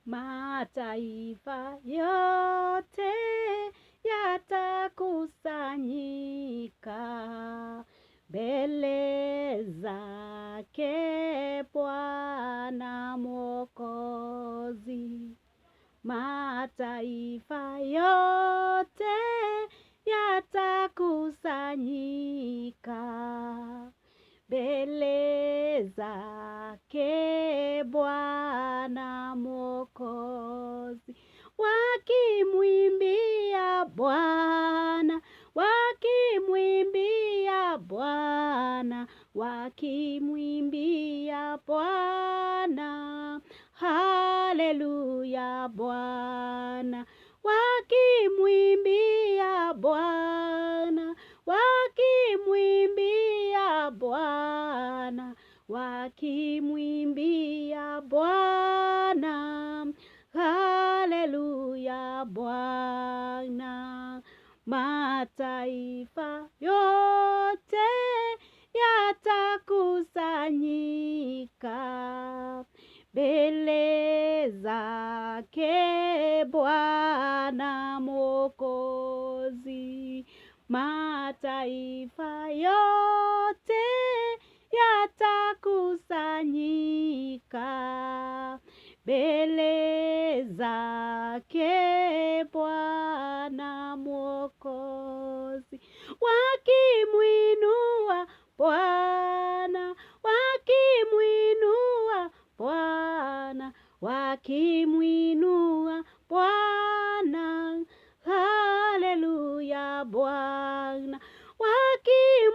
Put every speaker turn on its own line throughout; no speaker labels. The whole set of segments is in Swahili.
Mataifa yote yatakusanyika mbele zake Bwana Mwokozi. Mataifa yote yatakusanyika mbele zake Bwana Mwokozi, wakimwimbia Bwana, wakimwimbia Bwana, wakimwimbia Bwana, haleluya Bwana, wakimwimbia Bwana, wakimwimbia Bwana, wakimwimbia Bwana, haleluya Bwana. Mataifa yote yatakusanyika mbele zake Bwana Mwokozi. Mataifa yote yatakusanyika mbele zake Bwana Mwokozi, wakimwinua Bwana, wakimwinua Bwana, wakimwinua Bwana, haleluya Bwana,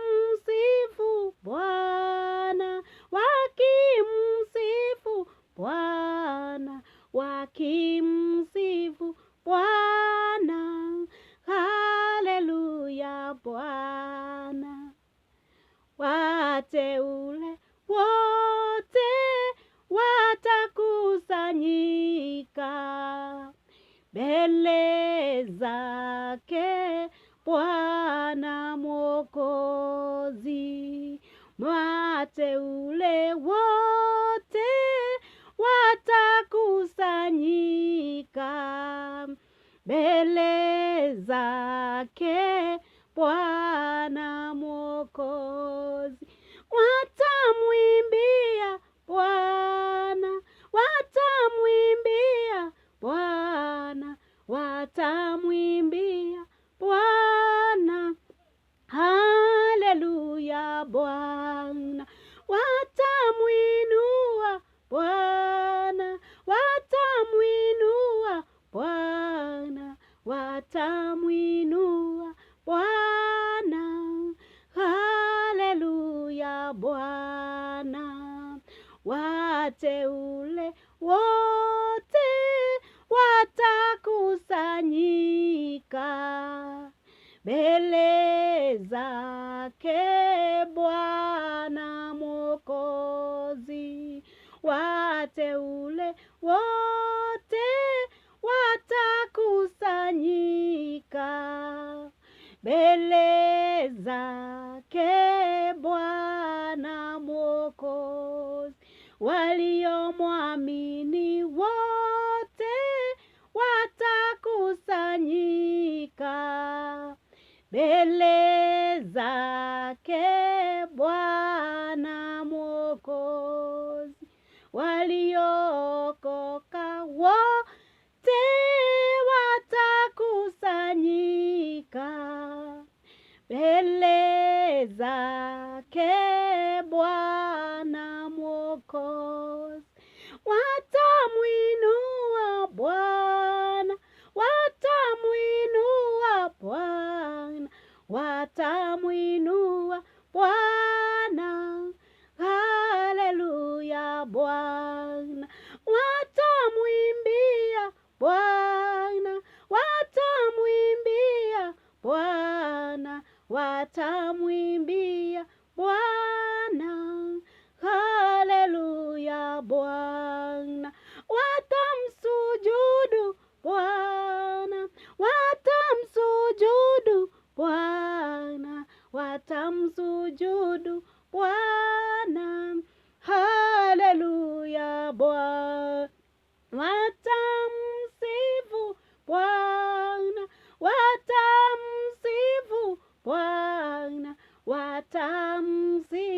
wakimsifu Bwana, wakimsifu Bwana, wakimsifu Bwana, haleluya Bwana. Wateule wote watakusanyika mbele zake Bwana Mwokozi. Wateule wote watakusanyika mbele zake Bwana Mwokozi, watamwimbia Bwana, watamwimbia Bwana, watamwimbia Bwana, haleluya Bwana, watamwinua Bwana, watamwinua Bwana, watamwinua Bwana, haleluya Bwana. Wateule wote watakusanyika mbele zake Bwana Mwokozi. Wateule wote watakusanyika mbele zake Bwana Mwokozi. Waliomwamini wote watakusanyika mbele zake Bwana Mwokozi. Waliookoka wote watakusanyika mbele zake Bwana Mwokozi. Watamwinua Bwana, watamwinua Bwana, watamwinua Bwana, haleluya Bwana. Watamwimbia Bwana, watamwimbia Bwana, watamwimbia Bwana, haleluya tamsifu